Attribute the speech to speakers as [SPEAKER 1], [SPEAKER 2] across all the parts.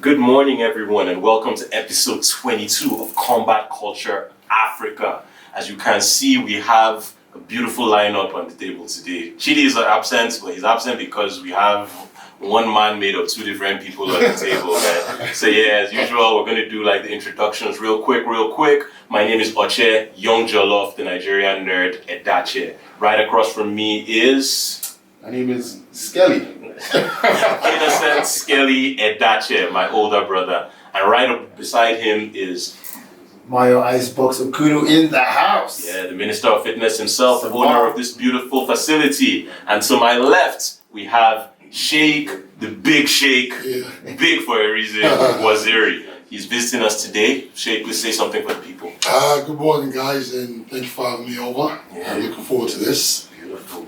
[SPEAKER 1] Good morning, everyone, and welcome to episode 22 of Combat Culture Africa. As you can see, we have a beautiful lineup on the table today. Chidi is absent, but he's absent because we have one man made of two different people on the table. Right? So yeah, as usual, we're going to do like the introductions real quick. My name is Oche, Young Jollof, the Nigerian nerd, Edache. Right across from me is...
[SPEAKER 2] My name is Skelly.
[SPEAKER 1] Innocent Skelly Edache, my older brother. And right up beside him is...
[SPEAKER 3] Mayo Icebox Okudu in the house.
[SPEAKER 1] Yeah, the Minister of Fitness himself, the owner of this beautiful facility. And to my left, we have Sheikh, the big Sheikh, big for a reason, Waziri. He's visiting us today. Sheikh, please say something for the people.
[SPEAKER 4] Good morning, guys, and thank you for having me over.
[SPEAKER 1] Yeah.
[SPEAKER 4] I'm looking forward to this.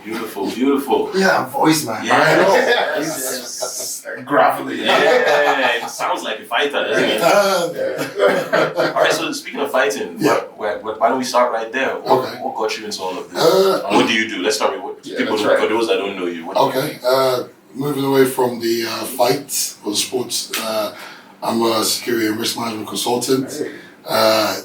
[SPEAKER 1] Beautiful.
[SPEAKER 3] Yeah, voice man.
[SPEAKER 1] Yeah.
[SPEAKER 3] I know. He's gravelly.
[SPEAKER 1] Yeah, it sounds like a fighter, doesn't it? Alright, so speaking of fighting, why don't we start right there? What got you into all of this? And what do you do? Let's start with people for those that don't know you.
[SPEAKER 4] Moving away from the fight or the sports, I'm a security and risk management consultant. A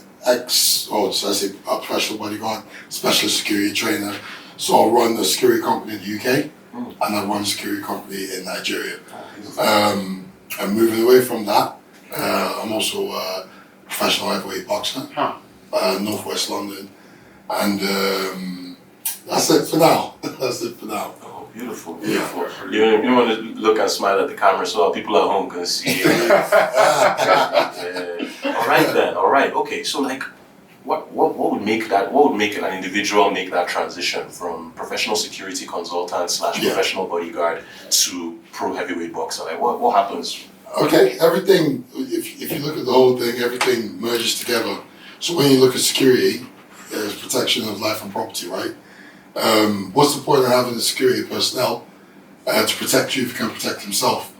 [SPEAKER 4] professional bodyguard, specialist security trainer. So I run a security company in the UK and I run a security company in Nigeria. And moving away from that, I'm also a professional heavyweight boxer, Northwest London. And that's it for now.
[SPEAKER 1] Oh, beautiful. You want to look and smile at the camera so people at home can see you. All right. Okay, so like, what would make an individual make that transition from professional security consultant / professional bodyguard to pro heavyweight boxer? Like what happens?
[SPEAKER 4] Okay, everything, if you look at the whole thing, everything merges together. So when you look at security, there's protection of life and property, right? What's the point of having the security personnel to protect you if you can protect himself?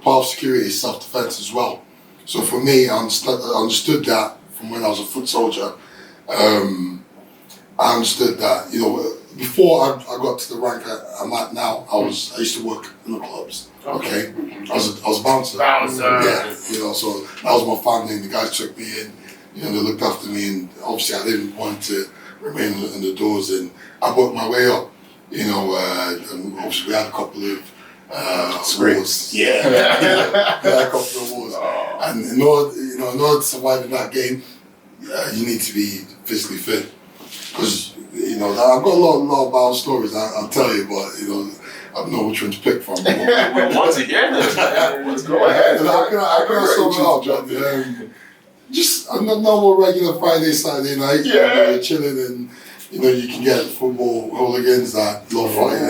[SPEAKER 4] Part of security is self-defense as well. So for me, I understood that from when I was a foot soldier. I understood that, before I got to the rank I'm at now, I used to work in the clubs. Okay, I was a bouncer. Yeah, so that was my family, and the guys took me in. They looked after me, and obviously I didn't want to remain in the doors, and I worked my way up. And obviously we had a couple of awards. Yeah, we had a couple of awards, and in order to survive in that game, you need to be physically fit. Because I've got a lot of bad stories I'll tell you, but I don't know which one to pick from.
[SPEAKER 1] We want to hear this. Let's go ahead.
[SPEAKER 4] I can sum it up, John. Just a normal regular Friday, Saturday night. You're chilling, and you can get football hooligans that love fighting.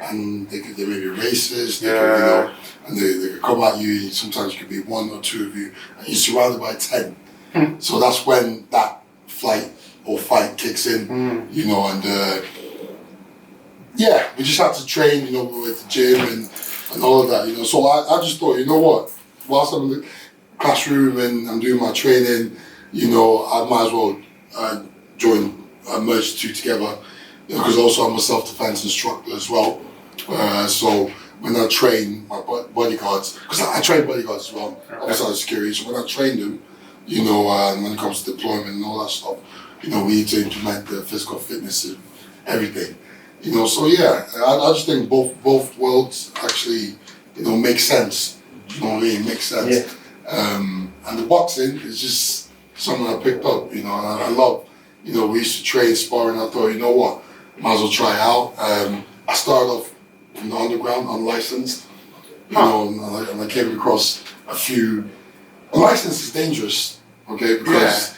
[SPEAKER 4] And they may be racist. And they could come at you. Sometimes it could be one or two of you, and you're surrounded by 10. So that's when that flight or fight kicks in, and we just had to train, we were at the gym and all of that, So I just thought, whilst I'm in the classroom and I'm doing my training, I might as well merge the two together, because also I'm a self-defense instructor as well. So when I train my bodyguards, because I train bodyguards as well, outside of security, so when I train them, when it comes to deployment and all that stuff, we need to implement the physical fitness and everything. So I just think both worlds actually, make sense. Makes sense. And the boxing is just something I picked up, and I love, we used to train sparring. I thought, might as well try it out. I started off from the underground, unlicensed, and I came across a few. A license is dangerous, okay, because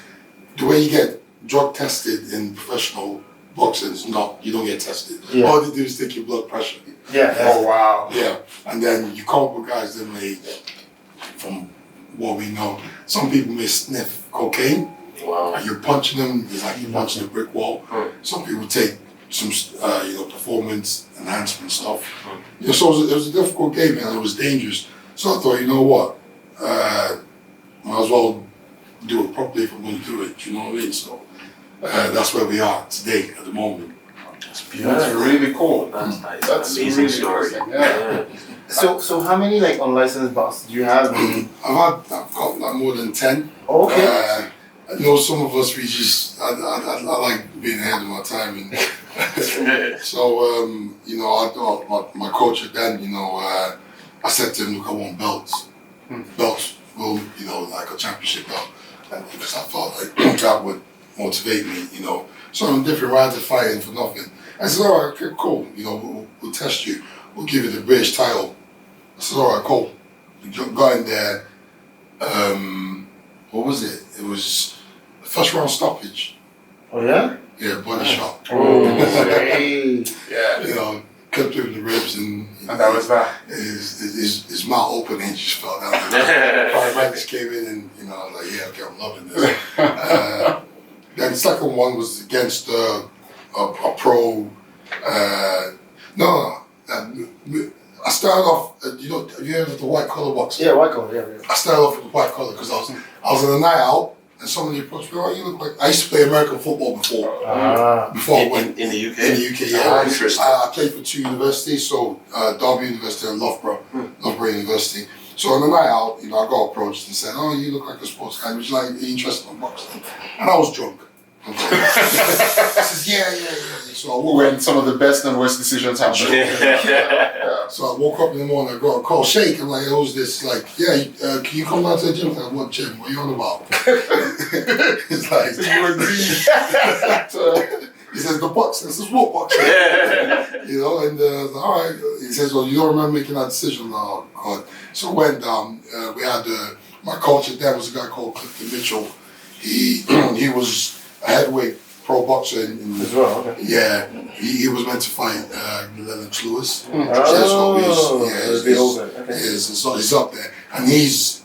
[SPEAKER 4] the way you get drug tested in professional boxing is you don't get tested. All they do is take your blood pressure.
[SPEAKER 3] Oh, wow.
[SPEAKER 4] Yeah, and then you come up with guys that may, from what we know, some people may sniff cocaine.
[SPEAKER 1] Wow.
[SPEAKER 4] And you're punching them, it's like you're punching a brick wall. Some people take some, performance enhancement stuff. So it was a difficult game, and it was dangerous. So I thought, might as well do it properly if I'm going to do it, you know what I mean? So that's where we are today at the moment.
[SPEAKER 1] That's beautiful.
[SPEAKER 2] That's really cool.
[SPEAKER 1] That's an
[SPEAKER 2] That's
[SPEAKER 1] amazing
[SPEAKER 2] really
[SPEAKER 1] story.
[SPEAKER 2] interesting, yeah.
[SPEAKER 3] So how many like unlicensed boxes do you have?
[SPEAKER 4] I've got like more than 10.
[SPEAKER 3] Okay.
[SPEAKER 4] I know some of us, we just, I like being ahead of my time. And so, you know, I thought my coach then, you know, I said to him, look, I want belts. Belts will, you know, like a championship belt. And because I thought like that would motivate me, you know. So I'm different rounds of fighting for nothing. I said, all right, okay, cool. You know, we'll test you. We'll give you the British title. I said, all right, cool. We got in there. What was it? It was the first round stoppage.
[SPEAKER 3] Oh yeah.
[SPEAKER 4] Yeah, body shot.
[SPEAKER 3] Oh, hey.
[SPEAKER 2] Yeah.
[SPEAKER 4] You know, kept him in the ribs and
[SPEAKER 2] that was that.
[SPEAKER 4] his mouth open and he just fell down. Paramedics came in and, you know, I was like, yeah, okay, I'm loving this. Then the second one was against a pro. I started off. You know, have you heard of the white collar boxing?
[SPEAKER 3] Yeah, white collar. Yeah.
[SPEAKER 4] I started off with white collar because I was on a night out and somebody approached me. Oh, you look like I used to play American football before. Before I went
[SPEAKER 1] in the UK.
[SPEAKER 4] in the UK, yeah.
[SPEAKER 1] Interesting.
[SPEAKER 4] I played for 2 universities, so Derby University and Loughborough University. So on the night out, you know, I got approached and said, "Oh, you look like a sports guy. Would you like be interested in boxing?" And I was drunk. Okay. I said, yeah. So I woke
[SPEAKER 2] When some of the best and worst decisions happen.
[SPEAKER 1] Yeah.
[SPEAKER 4] So I woke up in the morning, I got a call, Sheikh, I'm like, who's this? Like, yeah, can you come down to the gym? I'm like, what gym? What are you on about? It's like,
[SPEAKER 2] You agree.
[SPEAKER 4] he says, the boxing. I says, what boxing? You know, and all right. He says, well, you don't remember making that decision? Oh, God. So I went down. We had my coach at that was a guy called Clifton Mitchell. He was a heavyweight pro boxer
[SPEAKER 3] As well. Okay.
[SPEAKER 4] yeah, he was meant to fight Lennox Lewis.
[SPEAKER 3] Oh, okay.
[SPEAKER 4] He's up there, and his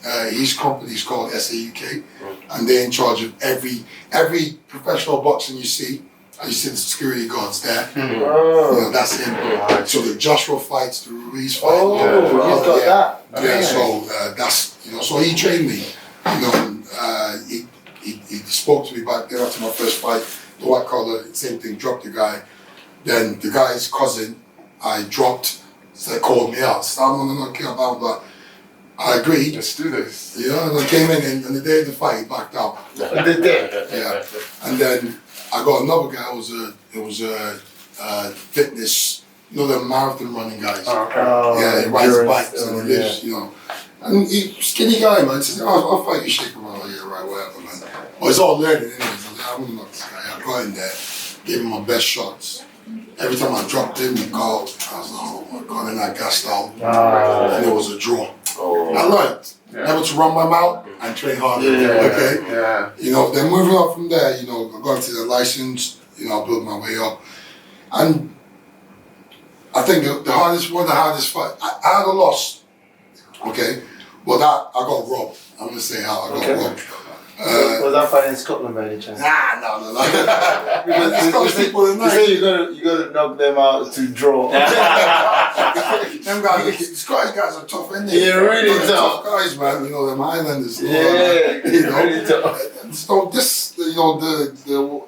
[SPEAKER 4] company is called SAUK, and they're in charge of every professional boxing you see. And you see the security guards there. You know, that's him. So the Joshua fights, the Ruiz fight.
[SPEAKER 3] He's got that.
[SPEAKER 4] Yeah,
[SPEAKER 3] Nice.
[SPEAKER 4] so that's, you know, so he trained me. You know, he spoke to me back then after my first fight. The white collar, same thing, dropped the guy. Then the guy's cousin, I dropped, so they called me out. So I'm not care about that. I agreed.
[SPEAKER 2] Let's do this.
[SPEAKER 4] Yeah, and I came in and the day of the fight, he backed out. Yeah. And then I got another guy it was a fitness, you know, the marathon running guys. Yeah, he rides bikes and he lives, you know. And he, skinny guy, man, says, oh, I'll fight you, Sheikh. I'm like, yeah, right, whatever, man. Well, it's all learning, anyways. I'm gonna knock this guy. I got in there, gave him my best shots. Every time I dropped him, he called. I was like, oh my God, and I gassed out. And it was a draw. I learned never to run my mouth and train harder. Okay?
[SPEAKER 2] Yeah.
[SPEAKER 4] You know, then moving on from there, you know, I got into the license, you know, I built my way up. And I think one of the hardest fight, I had a loss. Okay? Well, that, I got robbed. I'm gonna say how I got robbed.
[SPEAKER 3] Was that fight in Scotland by any chance?
[SPEAKER 4] No.
[SPEAKER 3] Because
[SPEAKER 4] Scottish people are
[SPEAKER 3] you
[SPEAKER 4] nice.
[SPEAKER 3] say you gotta knock them out to draw.
[SPEAKER 4] Them guys, the Scottish guys are tough, ain't they?
[SPEAKER 3] Yeah, really
[SPEAKER 4] They're
[SPEAKER 3] tough.
[SPEAKER 4] guys, man. You know, them Highlanders.
[SPEAKER 3] Yeah,
[SPEAKER 4] you know.
[SPEAKER 3] really tough.
[SPEAKER 4] So this, you know,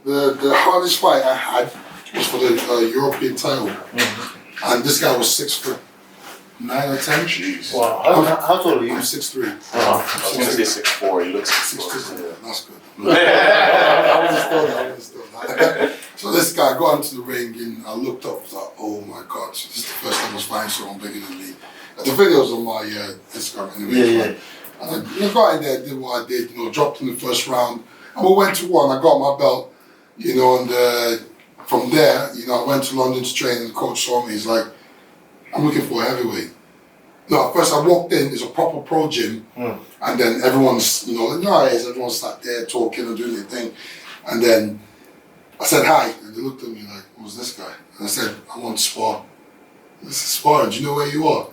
[SPEAKER 4] the hardest fight I had was for the European title, and this guy was 6'9" or 10. Jeez.
[SPEAKER 3] Wow. How tall are you?
[SPEAKER 4] I'm 6'3".
[SPEAKER 1] I was gonna say 6'4". He looks
[SPEAKER 4] 6'2". Yeah, that's good. I understood. So this guy got into the ring and I looked up, I was like, oh my God, so this is the first time I was fighting someone bigger than me. The video's on my Instagram anyway.
[SPEAKER 3] Yeah.
[SPEAKER 4] And I got in there, did what I did, you know, dropped in the first round. And we went to one, I got my belt, you know, and from there, you know, I went to London to train and the coach saw me, he's like, I'm looking for a heavyweight. No, at first I walked in, it's a proper pro gym, and then everyone's, you know, nice, everyone's sat there talking and doing their thing. And then I said hi, and they looked at me like, who's this guy? And I said, I want to spar. This is sparring, do you know where you are?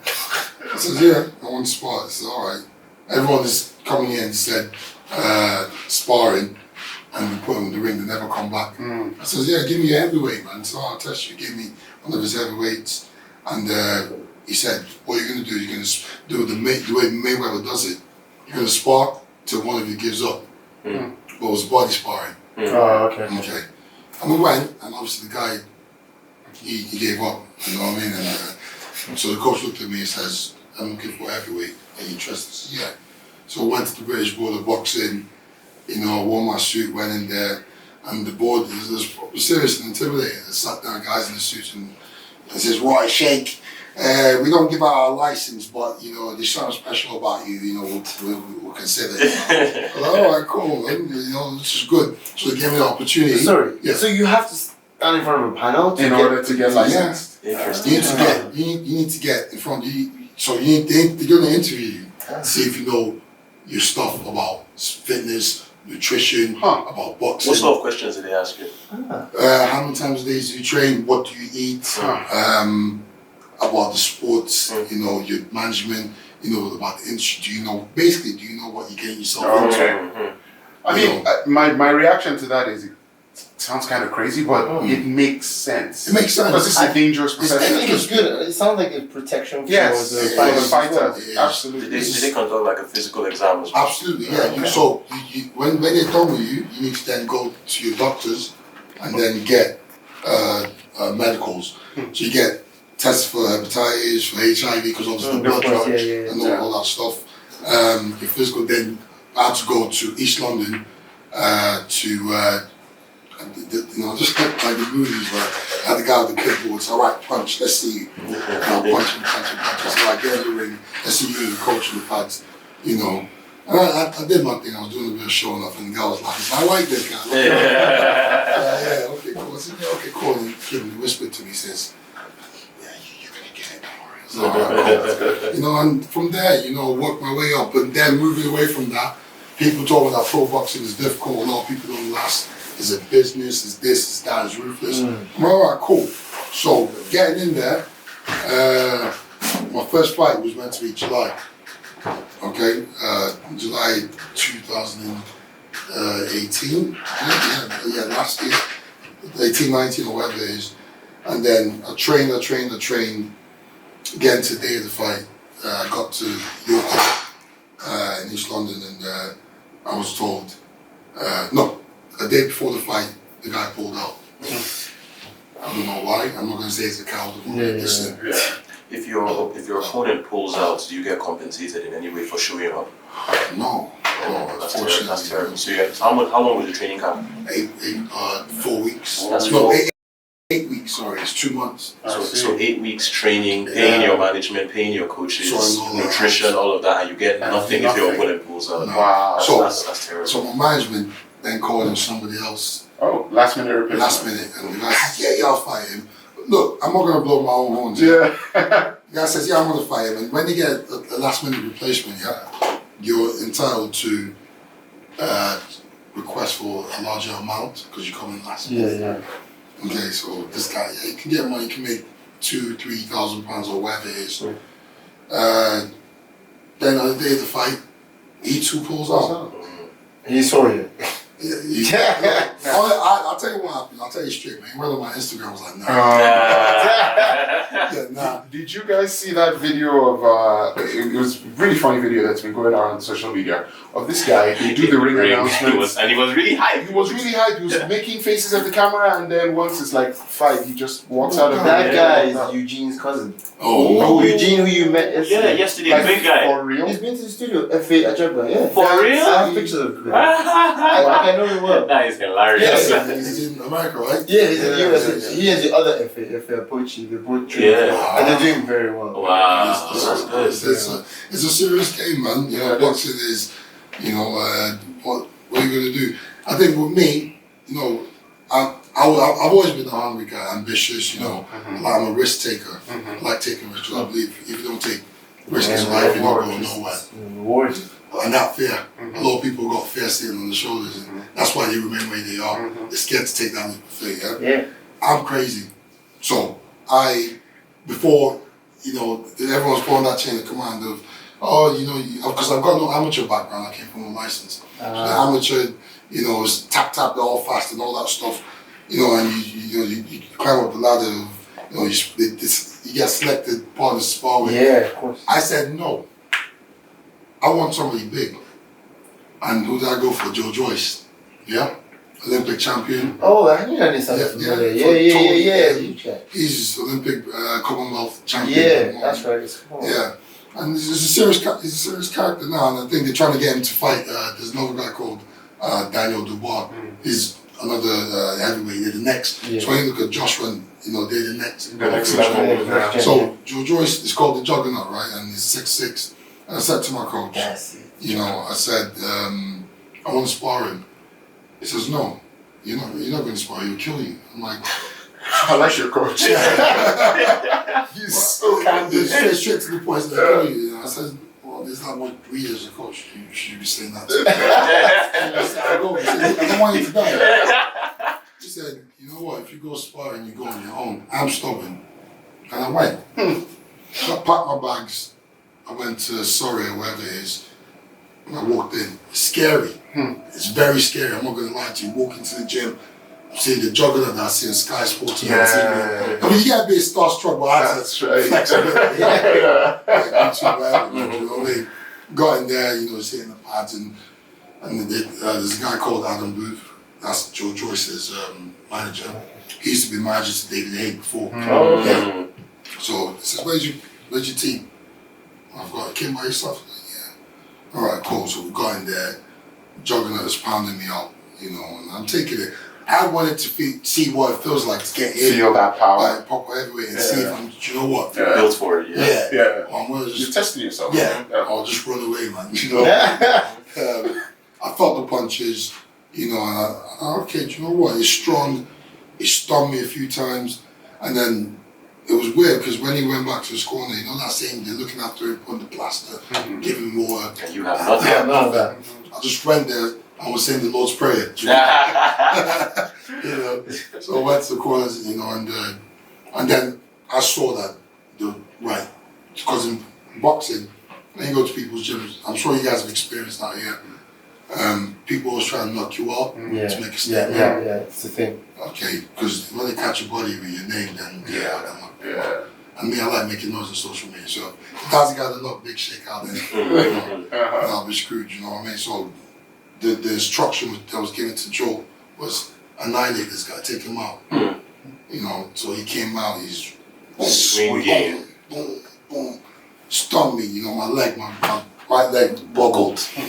[SPEAKER 4] I said, yeah, I want to spar. I said, all right. Everyone is coming in and said, sparring, and we put them in the ring, they never come back. I said, yeah, give me a heavyweight, man. So I'll test you. Give me one of his heavyweights. And he said, what are you going to do? You're going to do the way Mayweather does it. You're going to spar till one of you gives up. But it was body sparring.
[SPEAKER 3] Oh, okay.
[SPEAKER 4] Okay. And we went, and obviously the guy he gave up. You know what I mean? And so the coach looked at me and says, "I'm looking for heavyweight. Are you interested?" I said, "Yeah." So I went to the British Board of Boxing. You know, wore my suit, went in there, and the board was serious and intimidating. I sat down, guys in the suits, and says, "Right, Sheikh, we don't give out our license, but you know, there's something special about you. You know, we'll consider it." I was like, "All right, cool. You know, this is good." So they gave me the opportunity.
[SPEAKER 3] Sorry.
[SPEAKER 4] Yeah.
[SPEAKER 3] So you have to stand in front of a panel
[SPEAKER 2] In order to get licensed.
[SPEAKER 1] Interesting.
[SPEAKER 4] You need to get. You need to get in front. So they're going to interview you, see if you know your stuff about fitness, nutrition, about boxing.
[SPEAKER 1] What sort of questions did they ask you?
[SPEAKER 4] How many times a day do you train? What do you eat? About the sports, you know, your management, you know, about the industry. Do you know what you're getting yourself into?
[SPEAKER 2] I mean, my reaction to that is it sounds kind of crazy, but it makes sense.
[SPEAKER 4] It makes sense.
[SPEAKER 2] Because this is a dangerous
[SPEAKER 3] I
[SPEAKER 2] profession.
[SPEAKER 3] think it's good. It sounds like a protection for
[SPEAKER 2] Yes,
[SPEAKER 3] the
[SPEAKER 2] for
[SPEAKER 3] fighters.
[SPEAKER 2] the fighter.
[SPEAKER 4] Yeah.
[SPEAKER 2] Absolutely.
[SPEAKER 1] Did they conduct like a physical exam as well?
[SPEAKER 4] Absolutely, yeah. So when they're done with you, you need to then go to your doctors and then get medicals. So you get tests for hepatitis, for HIV, because obviously the blood drugs and all that stuff. Your physical, then I had to go to East London you know, just like the movies where I had the guy with the clipboard, so all right, punch, let's see you. And I'll punch him. So I get in the ring, let's see you as a coach in the pads, you know. And I did my thing, I was doing a bit of showing off, and the guy was like, "I like this guy." Yeah, okay, cool. I said, "Yeah, okay, cool." And he whispered to me, he says, "Yeah, you're going to get it, don't worry." So, all right, cool. You know, and from there, you know, work my way up. And then moving away from that, people told me that pro boxing is difficult, a lot of people don't last. It's a business, it's this, it's that, it's ruthless. I'm all right, cool. So getting in there, my first fight was meant to be July. Okay, July 2018. Yeah, last year, 18, 19 or whatever it is. And then I trained. Again, to the day of the fight, I got to York in East London, and I was told, no. A day before the fight, the guy pulled out. I don't know why. I'm not going to say it's a coward.
[SPEAKER 1] If your opponent pulls out, do you get compensated in any way for showing up?
[SPEAKER 4] No.
[SPEAKER 1] That's terrible. So how long was the training camp?
[SPEAKER 4] 4 weeks.
[SPEAKER 1] That's
[SPEAKER 4] no,
[SPEAKER 1] four.
[SPEAKER 4] 8 weeks. Sorry, it's 2 months.
[SPEAKER 1] So 8 weeks training, paying your management, paying your coaches, nutrition, all of that, and you get nothing if your opponent pulls out.
[SPEAKER 2] Wow.
[SPEAKER 1] That's terrible.
[SPEAKER 4] So my management then called in somebody else.
[SPEAKER 2] Oh, last minute replacement.
[SPEAKER 4] Last minute, and the guy says, "Yeah, I'll fight him." But look, I'm not going to blow my own horns.
[SPEAKER 2] Yeah.
[SPEAKER 4] The guy says, "Yeah, I'm going to fight him." And when you get a last minute replacement, you're entitled to request for a larger amount because you come in last.
[SPEAKER 3] Yeah.
[SPEAKER 4] Okay, so this guy, he can get money, he can make £2,000-3,000 or whatever it is. Then on the day of the fight, he too pulls out.
[SPEAKER 3] He's sorry.
[SPEAKER 4] I'll tell you what happened. I'll tell you straight, man. He went on my Instagram, was like, "Nah." Nah.
[SPEAKER 2] Did you guys see that video of it was a really funny video that's been going around on social media of this guy? They do the ring announcements.
[SPEAKER 1] And he was really hyped.
[SPEAKER 2] He was really hyped. He was making faces at the camera, and then once it's like fight, he just walks out of
[SPEAKER 3] That
[SPEAKER 2] the
[SPEAKER 3] guy is Eugene's cousin.
[SPEAKER 4] Oh,
[SPEAKER 3] Eugene, who you met yesterday.
[SPEAKER 1] Yeah, yesterday, the big guy.
[SPEAKER 2] For real?
[SPEAKER 3] He's been to the studio. F8 Ajagba, yeah.
[SPEAKER 1] For real?
[SPEAKER 3] I have pictures of him. I know him well.
[SPEAKER 1] That is hilarious.
[SPEAKER 3] Yeah.
[SPEAKER 4] he's in America, right?
[SPEAKER 3] Yeah, he's in the US. He and the other F8 Pochi, they both train.
[SPEAKER 1] Yeah.
[SPEAKER 3] And they're doing very well.
[SPEAKER 1] Wow, that's good.
[SPEAKER 4] It's a serious game, man. You know, boxing is, you know, what are you going to do? I think with me, you know, I've always been a hungry guy, ambitious, you know. I'm a risk taker. I like taking risks. I believe if you don't take risks in life, you're not going nowhere.
[SPEAKER 3] Reward.
[SPEAKER 4] And that fear, a lot of people got fear sitting on the shoulders, and that's why they remain where they are. They're scared to take that leap of faith.
[SPEAKER 3] Yeah.
[SPEAKER 4] I'm crazy. So before, you know, everyone's pulling that chain of command of, oh, you know, because I've got no amateur background, I came from a license. So the amateur, you know, is tap all fast and all that stuff, you know, and you climb up the ladder, you know, you get selected part of the spar with.
[SPEAKER 3] Yeah, of course.
[SPEAKER 4] I said no. I want somebody big. And who did I go for? Joe Joyce. Yeah? Olympic champion.
[SPEAKER 3] Oh, I knew that sounded familiar. Yeah.
[SPEAKER 4] He's Olympic Commonwealth champion.
[SPEAKER 3] Yeah, that's right. It's cool.
[SPEAKER 4] Yeah, and he's a serious character now, and I think they're trying to get him to fight. There's another guy called Daniel Dubois. He's another heavyweight. They're the next.
[SPEAKER 3] Yeah.
[SPEAKER 4] So when you look at Joshua, they're the next.
[SPEAKER 2] The next level.
[SPEAKER 3] Yeah.
[SPEAKER 4] So Joe Joyce is called the Juggernaut, right? And he's 6'6". And I said to my coach,
[SPEAKER 3] That's it.
[SPEAKER 4] I said, I want to spar him. He says, no, you're not going to spar. He'll kill you. I'm like,
[SPEAKER 2] I like your coach. He's so candid.
[SPEAKER 4] straight to the point. He'll kill you. I said, well, there's not what we as a coach you should be saying that to. I don't want you to die. He said, you know what? If you go spar and you go on your own, I'm stubborn. And I went. So I packed my bags. I went to Surrey or wherever it is. And I walked in. It's scary. It's very scary. I'm not going to lie to you. Walk into the gym, see the juggernaut that I see on Sky Sports on TV. I mean, you get a bit starstruck, but I
[SPEAKER 2] That's right.
[SPEAKER 4] flexibility. You know, they got in there, sitting in the pads, and there's a guy called Adam Booth. That's Joe Joyce's manager. He used to be manager to David Haig before.
[SPEAKER 3] Oh, okay.
[SPEAKER 4] Yeah. So he says, where's your team? I've got a kid by yourself. Yeah. All right, cool. So we got in there. Juggernaut is pounding me up, and I'm taking it. I wanted to see what it feels like to get in.
[SPEAKER 2] Feel that power.
[SPEAKER 4] Like proper heavyweight and see if I'm, you know what?
[SPEAKER 1] Built for it, yeah.
[SPEAKER 4] Yeah. I'm gonna
[SPEAKER 2] You're
[SPEAKER 4] just,
[SPEAKER 2] testing yourself.
[SPEAKER 4] I'll just run away, man. I felt the punches, and okay, do you know what? It's strong. It stunned me a few times, and then it was weird because when he went back to his corner, that saying they're looking after him, putting the plaster, giving him water.
[SPEAKER 1] And you have nothing.
[SPEAKER 3] Yeah, none of that.
[SPEAKER 4] I just went there. I was saying the Lord's Prayer. So I went to the corners, and then I saw that because in boxing, when you go to people's gyms, I'm sure you guys have experienced that here. People always try to knock you out to make a statement.
[SPEAKER 3] Yeah, it's the thing.
[SPEAKER 4] Okay, because when they catch your body with your name, then and me, I like making noise on social media. So if that's the guy that knocked Big Sheikh out there, I'll be screwed. You know what I mean? So the instruction that was given to Joe was annihilate this guy, take him out. So he came out. He's
[SPEAKER 1] Swing game.
[SPEAKER 4] boom, stunned me. My leg, my right leg buckled. So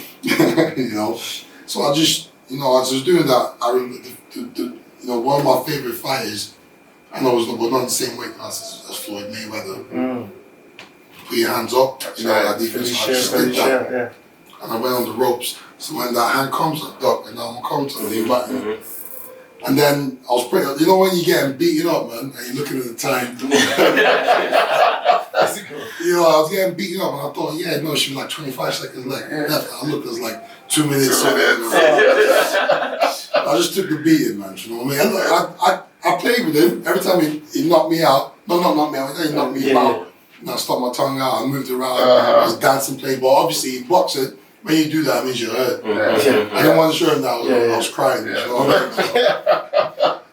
[SPEAKER 4] I just, as I was doing that, I remember one of my favorite fighters. I know we're not in the same weight class as Floyd Mayweather. Put your hands up. Like defense. I just did that.
[SPEAKER 3] Yeah.
[SPEAKER 4] And I went on the ropes. So when that hand comes, I duck, and I'm comfortably back. And then I was pretty. When you're getting beaten up, man, and you're looking at the time. I was getting beaten up, and I thought, it should be like 25 seconds left. I looked, it was like 2 minutes. I just took the beating, man. You know what I mean? I played with him. Every time he knocked me out. No, not knocked me out. He knocked me out. And I stuck my tongue out. I moved around. I was dancing, playing. But obviously, in boxing, when you do that, it means you're hurt. I didn't want to show him that I was crying. You know what I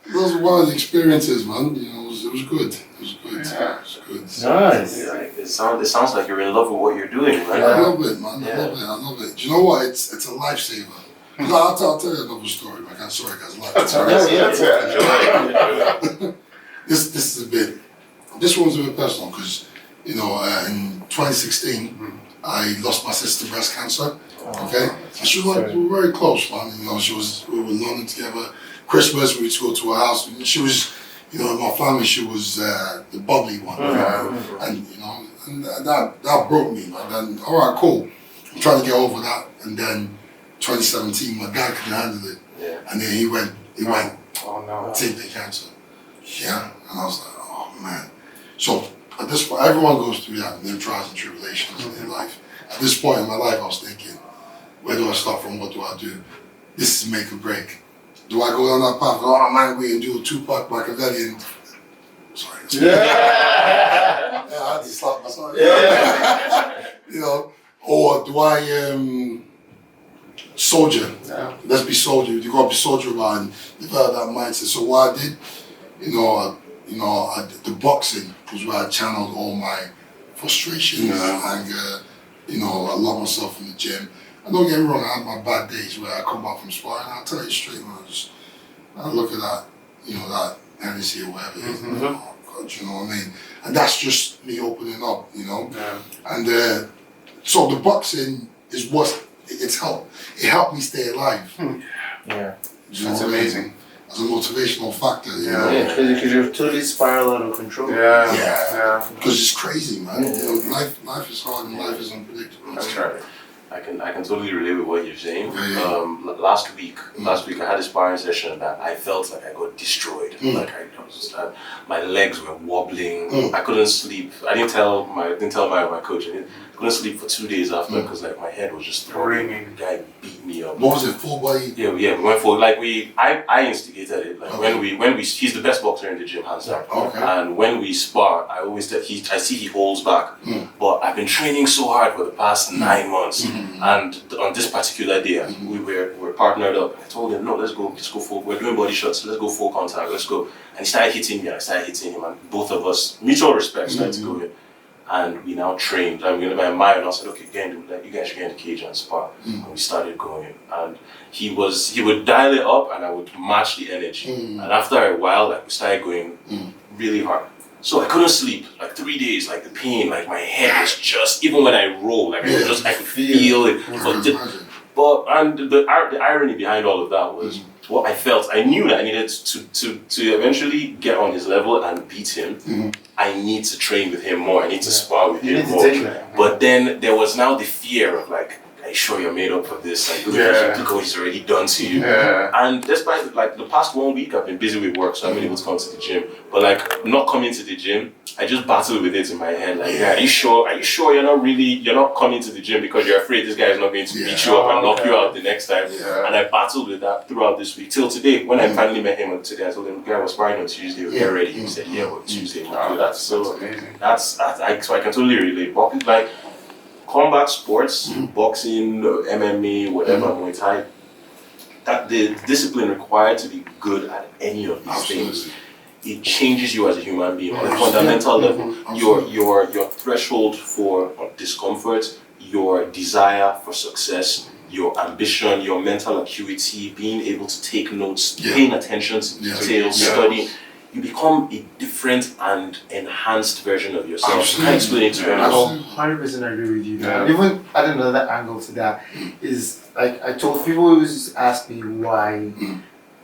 [SPEAKER 4] mean? Those were one of the experiences, man. It was good. It was good.
[SPEAKER 2] Yeah.
[SPEAKER 4] It was good.
[SPEAKER 3] Nice.
[SPEAKER 1] It sounds like you're in love with what you're doing, right?
[SPEAKER 4] I love it, man. I love it. Do you know what? It's a lifesaver. I'll tell you another story, man. I'm sorry, guys. This is a bit. This one's a bit personal because, in 2016, I lost my sister to breast cancer. Okay, and she was we were very close, man. We were in London together. Christmas, we would go to her house. And she was, in my family, she was the bubbly one, and and that broke me, man. Then all right, cool. I'm trying to get over that, and then 2017, my dad couldn't handle it, and then he went,
[SPEAKER 2] Oh no.
[SPEAKER 4] take the cancer, and I was like, oh man. So at this point, everyone goes through that, and then trials and tribulations in their life. At this point in my life, I was thinking, where do I start from? What do I do? This is make or break. Do I go down that path? I'm angry and do a Tupac Machiavellian. Sorry. I had to slap myself. Or do I soldier? Let's be soldier. You gotta be soldier about and develop that mindset. So what I did, the boxing was where I channeled all my frustrations, anger. I love myself in the gym. And don't get me wrong, I have my bad days where I come back from sparring. I'll tell you straight, man, I look at that, that Hennessy or whatever it is.
[SPEAKER 2] Mhm.
[SPEAKER 4] Oh God, you know what I mean? And that's just me opening up,
[SPEAKER 2] Yeah.
[SPEAKER 4] And so the boxing is it helped me stay alive.
[SPEAKER 3] Yeah.
[SPEAKER 4] You know
[SPEAKER 2] That's
[SPEAKER 4] what I mean?
[SPEAKER 2] amazing.
[SPEAKER 4] As a motivational factor, you
[SPEAKER 2] Yeah.
[SPEAKER 4] know?
[SPEAKER 3] Yeah, because you're totally spiraled out of control.
[SPEAKER 2] Yeah.
[SPEAKER 4] Yeah.
[SPEAKER 2] Yeah.
[SPEAKER 4] Because it's crazy, man.
[SPEAKER 3] Yeah.
[SPEAKER 4] Life is hard and life is unpredictable.
[SPEAKER 2] That's right.
[SPEAKER 1] I can totally relate with what you're saying.
[SPEAKER 4] Yeah.
[SPEAKER 1] Last week I had a sparring session that I felt like I got destroyed. Like I was just, my legs were wobbling. I couldn't sleep. I didn't tell my coach. I couldn't sleep for 2 days after because like my head was just throbbing.
[SPEAKER 2] Ringing.
[SPEAKER 1] The guy beat me up.
[SPEAKER 4] What was it, full body?
[SPEAKER 1] Yeah, we went for I instigated it. Like when we he's the best boxer in the gym, hands down.
[SPEAKER 4] Okay.
[SPEAKER 1] And when we spar, I always tell I see he holds back. But I've been training so hard for the past 9 months. And on this particular day, we're partnered up. I told him, no, let's go full. We're doing body shots. Let's go full contact. Let's go. And he started hitting me. I started hitting him, and both of us, mutual respect, started to go in. And we now trained. And my mind, and I said, okay, you guys should get in the cage and spar. And we started going. And he would dial it up, and I would match the energy. And after a while, like we started going really hard. So I couldn't sleep, like 3 days, like the pain, like my head was just, even when I roll, like I could feel it. And the irony behind all of that was what I felt. I knew that I needed to eventually get on his level and beat him. I need to train with him more. I need to spar with him more. But then there was now the fear of like, are you sure you're made up for this? Like, look what he's already done to you.
[SPEAKER 2] Yeah.
[SPEAKER 1] And despite like the past 1 week, I've been busy with work, so I haven't been able to come to the gym. But like not coming to the gym, I just battle with it in my head. Like, are you sure you're not coming to the gym because you're afraid this guy is not going to beat you up and knock you out the next time?
[SPEAKER 2] Yeah.
[SPEAKER 1] And I battled with that throughout this week till today. When I finally met him today, I told him, "Guy, was sparring on Tuesday. Get ready." He said, "Yeah, well, Tuesday we'll do that." So
[SPEAKER 2] That's amazing.
[SPEAKER 1] so I can totally relate. Like combat sports, boxing, MMA, whatever, Muay Thai, that the discipline required to be good at any of these things, it changes you as a human being on a fundamental level. Your threshold for discomfort, your desire for success, your ambition, your mental acuity, being able to take notes, paying attention to details, studying. You become a different and enhanced version of yourself. You can't explain it to anyone.
[SPEAKER 3] 100% agree with you.
[SPEAKER 2] Yeah.
[SPEAKER 3] Even add another angle to that is like I told people always ask me why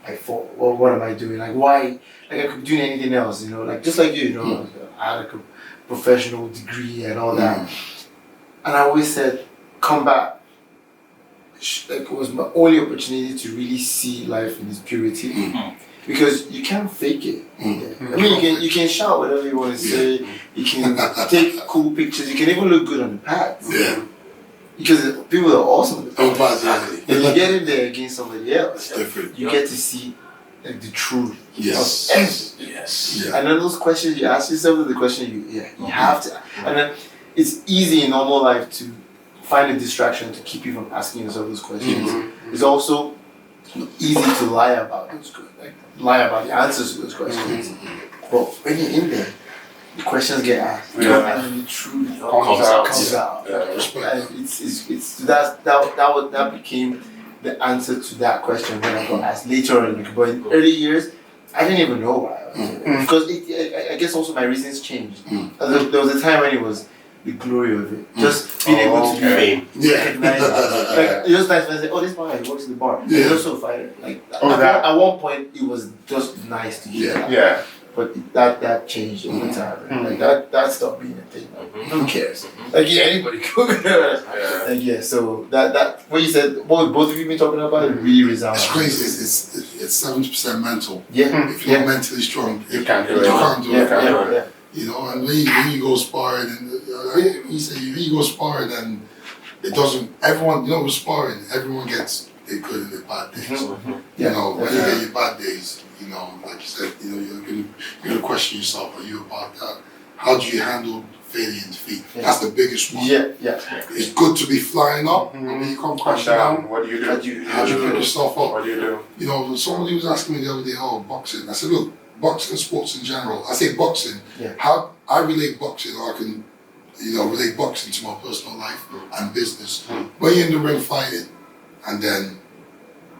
[SPEAKER 3] I thought, well, what am I doing? Like why? Like I could be doing anything else, like just like you, I had like a professional degree and all that, and I always said, come back. Like it was my only opportunity to really see life in its purity. Because you can't fake it. I mean, you can shout whatever you want to say. You can take cool pictures. You can even look good on the pads.
[SPEAKER 4] Yeah.
[SPEAKER 3] Because people are awesome on the pads.
[SPEAKER 4] Exactly.
[SPEAKER 3] And you get in there against somebody else.
[SPEAKER 4] It's different.
[SPEAKER 3] You get to see like the truth.
[SPEAKER 4] Yes.
[SPEAKER 3] Of everything.
[SPEAKER 1] Yes.
[SPEAKER 4] Yeah.
[SPEAKER 3] And then those questions you ask yourself are the question you have to. And then it's easy in normal life to find a distraction to keep you from asking yourself those questions. It's also easy to lie about those questions. Lie about the answers to those questions. But when you're in there, the questions get asked. And the truth comes out. And it's that became the answer to that question when I got asked later on. But in early years, I didn't even know why. Because I guess also my reasons changed. There was a time when it was the glory of it. Just being able to be recognized. Like, it was nice when I say, oh, this guy works in the bar. He's also a fighter. Like, at one point, it was just nice to hear that.
[SPEAKER 2] Yeah.
[SPEAKER 3] But that changed over time. Like, that stopped being a thing. Like, who cares? Like, anybody could. Like, so that what you said, what both of you been talking about, it really resounds.
[SPEAKER 4] It's crazy. It's 70% mental.
[SPEAKER 3] Yeah.
[SPEAKER 4] If you're not mentally strong,
[SPEAKER 2] You can't do it.
[SPEAKER 4] You can't do it.
[SPEAKER 3] Yeah.
[SPEAKER 4] And when you go sparring, and when you go sparring, and it doesn't. Everyone, with sparring, everyone gets their good and their bad days. When you get your bad days, like you said, you're gonna question yourself. Are you about that? How do you handle failure in defeat? That's the biggest one.
[SPEAKER 3] Yeah.
[SPEAKER 4] It's good to be flying up, and when you come crashing down,
[SPEAKER 2] What do you do?
[SPEAKER 4] how do you pick yourself up?
[SPEAKER 2] What do you do?
[SPEAKER 4] Somebody was asking me the other day, boxing. I said, look, boxing and sports in general. I say boxing.
[SPEAKER 3] Yeah.
[SPEAKER 4] How I relate boxing, or I can, relate boxing to my personal life and business. When you're in the ring fighting, and then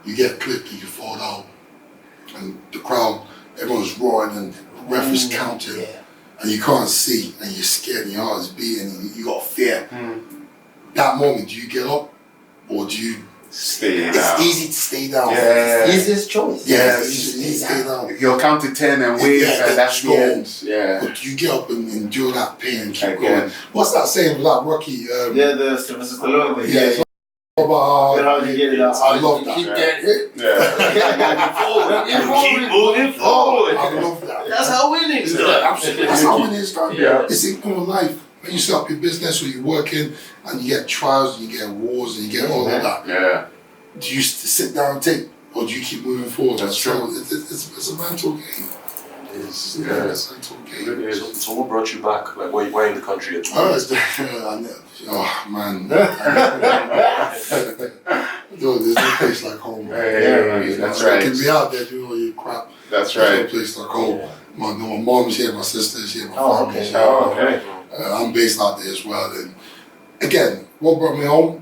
[SPEAKER 4] you get clipped and you fall down, and the crowd, everyone's roaring and the ref is counting, and you can't see, and you're scared, and your heart is beating, and you got fear. That moment, do you get up, or do you
[SPEAKER 2] Stay
[SPEAKER 4] It's
[SPEAKER 2] down.
[SPEAKER 4] easy to stay down.
[SPEAKER 2] Yeah.
[SPEAKER 3] Easiest choice.
[SPEAKER 4] Yeah, it's easy to stay down.
[SPEAKER 2] You'll count to 10 and wave,
[SPEAKER 4] Yeah,
[SPEAKER 2] and that's the
[SPEAKER 4] go.
[SPEAKER 2] end. Yeah.
[SPEAKER 4] But you get up and endure that pain and keep
[SPEAKER 2] Again.
[SPEAKER 4] going. What's that saying with that Rocky?
[SPEAKER 3] Yeah, the Sylvester Stallone thing.
[SPEAKER 4] Yeah, it's all about
[SPEAKER 3] How you get it out.
[SPEAKER 4] I love that.
[SPEAKER 3] Keep
[SPEAKER 2] Yeah.
[SPEAKER 3] getting hit.
[SPEAKER 2] Yeah.
[SPEAKER 1] Keep moving forward.
[SPEAKER 4] I love that.
[SPEAKER 1] That's how winning's done.
[SPEAKER 2] Yeah, absolutely.
[SPEAKER 4] That's how winning is done.
[SPEAKER 2] Yeah.
[SPEAKER 4] It's in all life. When you set up your business or you're working and you get trials and you get awards and you get all of that,
[SPEAKER 2] Yeah.
[SPEAKER 4] do you sit down and take, or do you keep moving forward?
[SPEAKER 2] That's
[SPEAKER 4] So
[SPEAKER 2] true.
[SPEAKER 4] it's a mental game.
[SPEAKER 1] It's,
[SPEAKER 4] Yeah, it's a mental game.
[SPEAKER 1] So what brought you back? Like, why in the country at the
[SPEAKER 4] Oh,
[SPEAKER 1] moment?
[SPEAKER 4] oh man. No, there's no place like home.
[SPEAKER 2] Hey, that's
[SPEAKER 4] You
[SPEAKER 2] right.
[SPEAKER 4] can be out there doing all your crap.
[SPEAKER 2] That's
[SPEAKER 4] There's no
[SPEAKER 2] right.
[SPEAKER 4] place like home. My mom's here, my sister's here, my
[SPEAKER 3] Oh,
[SPEAKER 4] family's
[SPEAKER 3] okay.
[SPEAKER 4] here.
[SPEAKER 2] Oh, okay.
[SPEAKER 4] I'm based out there as well. And again, what brought me home?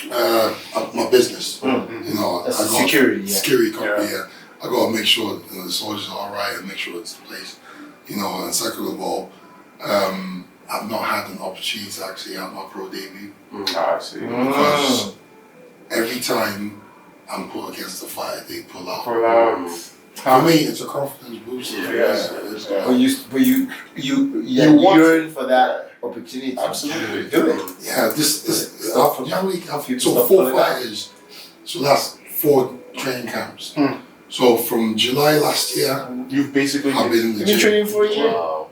[SPEAKER 4] My business. You know,
[SPEAKER 3] That's
[SPEAKER 4] I got
[SPEAKER 3] security, yeah.
[SPEAKER 4] security company. Yeah. I got to make sure the soldiers are all right and make sure it's the place. You know, and second of all, I've not had an opportunity to actually have my pro debut
[SPEAKER 2] I see.
[SPEAKER 4] because every time I'm put against the fire, they pull out.
[SPEAKER 2] Pull out.
[SPEAKER 4] For me, it's a confidence booster.
[SPEAKER 2] Yeah.
[SPEAKER 3] But you
[SPEAKER 2] want-
[SPEAKER 3] yearn for that opportunity.
[SPEAKER 2] Absolutely.
[SPEAKER 3] Do it.
[SPEAKER 4] Yeah, this
[SPEAKER 3] Stop
[SPEAKER 4] you know how many-
[SPEAKER 3] People
[SPEAKER 4] so
[SPEAKER 3] stop
[SPEAKER 4] 4
[SPEAKER 3] pulling out.
[SPEAKER 4] fighters. So that's 4 training camps. So from July last year,
[SPEAKER 2] You've basically
[SPEAKER 4] I've been in the
[SPEAKER 3] You've been
[SPEAKER 4] gym.
[SPEAKER 3] training for a year.
[SPEAKER 1] Wow.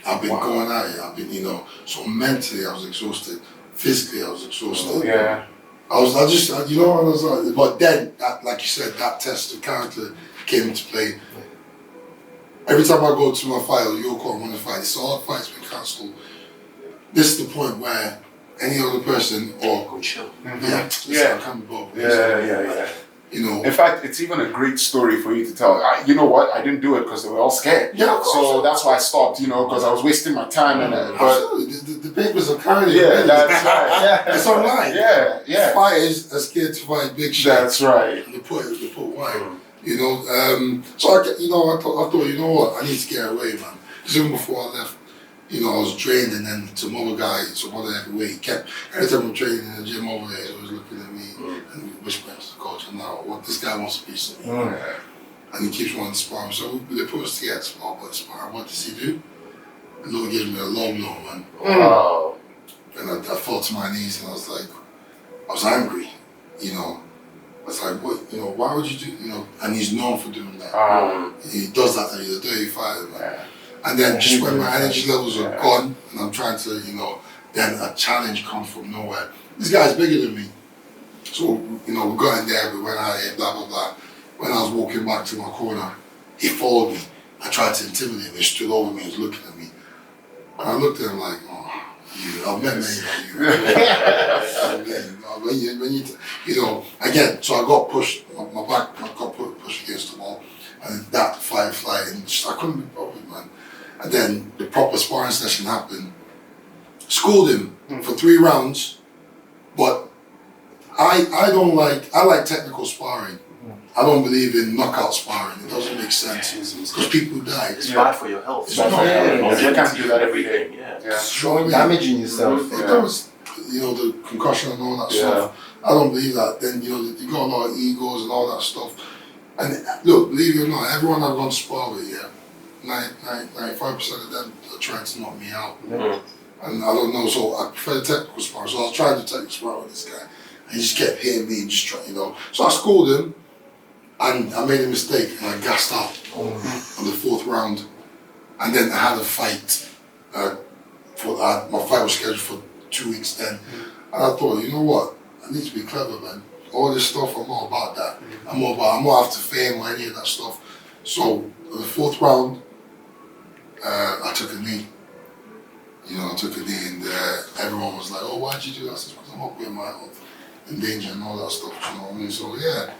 [SPEAKER 4] I've been going at it. I've been, you know, so mentally I was exhausted. Physically I was exhausted.
[SPEAKER 2] Yeah.
[SPEAKER 4] I just, you know, I was like, but then, like you said, that test of character came into play. Every time I go to my fight or your call, I want to fight, so all the fights been cancelled. This is the point where any other person or
[SPEAKER 1] Go chill.
[SPEAKER 4] yeah,
[SPEAKER 2] Yeah.
[SPEAKER 4] I can't be bothered.
[SPEAKER 2] Yeah.
[SPEAKER 4] You know,
[SPEAKER 2] In fact, it's even a great story for you to tell. You know what? I didn't do it because they were all scared.
[SPEAKER 4] Yeah, of course.
[SPEAKER 2] So that's why I stopped, you know, because I was wasting my time. And but
[SPEAKER 4] absolutely, the papers are carrying it.
[SPEAKER 2] yeah,
[SPEAKER 4] already.
[SPEAKER 2] that's right.
[SPEAKER 4] It's online.
[SPEAKER 2] Yeah.
[SPEAKER 4] Fighters are scared to fight big shit.
[SPEAKER 2] That's right.
[SPEAKER 4] They put why. You know, so I thought, you know what, I need to get away, man. Because even before I left, you know, I was drained, and then some other guy, some other heavyweight, he kept, every time I'm training in the gym over there, he was looking at me and whispering to the coach, and now, what, this guy wants to be something. And he keeps wanting to spar. So they put us together, spar. What does he do? The Lord gave me a low blow, man.
[SPEAKER 1] Wow.
[SPEAKER 4] And I fell to my knees, and I was like, I was angry, you know. I was like, what, you know, why would you do, you know, and he's known for doing that. He does that, and he's a dirty fighter, man. And then just when my energy levels are gone, and I'm trying to, you know, then a challenge comes from nowhere. This guy's bigger than me. So, you know, we got in there, we went out here, blah, blah, blah. When I was walking back to my corner, he followed me. I tried to intimidate him, he stood over me, he was looking at me. And I looked at him like, oh, I've met many of you. When you know, again, so I got pushed, my back got pushed against the wall, and that firefly, and just, I couldn't be bothered, man. And then the proper sparring session happened. Schooled him for 3 rounds, but I like technical sparring. I don't believe in knockout sparring. It doesn't make sense because people die.
[SPEAKER 1] It's bad for your health.
[SPEAKER 4] It's bad for your health.
[SPEAKER 2] You can't do that every day.
[SPEAKER 1] Yeah.
[SPEAKER 2] Yeah.
[SPEAKER 4] Strong
[SPEAKER 3] Damaging yourself.
[SPEAKER 4] It does, you know, the concussion and all that stuff. I don't believe that. Then, you know, you got a lot of egos and all that stuff. And look, believe it or not, everyone I've gone to spar with, 95% of them are trying to knock me out. And I don't know, so I prefer the technical spar. So I was trying to technical spar with this guy. And he just kept hitting me, just trying, you know. So I schooled him, and I made a mistake, and I gassed out on the 4th round. And then I had a fight. My fight was scheduled for 2 weeks then. And I thought, you know what? I need to be clever, man. All this stuff, I'm not about that. I'm not after fame or any of that stuff. So the 4th round, I took a knee. You know, I took a knee, and everyone was like, "Oh, why'd you do that?" I said, "Because I'm not putting my health in danger and all that stuff." You know what I mean? So yeah,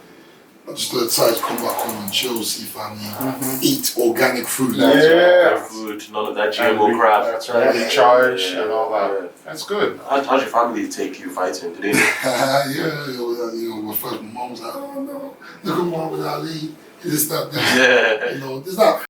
[SPEAKER 4] I just decided to come back home and chill, see family, eat organic food.
[SPEAKER 1] Real food, none of that GMO crap.
[SPEAKER 2] That's right. Recharge and all that. That's good.
[SPEAKER 1] How'd your family take you fighting? Did they?
[SPEAKER 4] Yeah, you know, my first mom was like, "Oh no, look at mom with her Ali, this, that, that.
[SPEAKER 1] Yeah.
[SPEAKER 4] You know, there's that.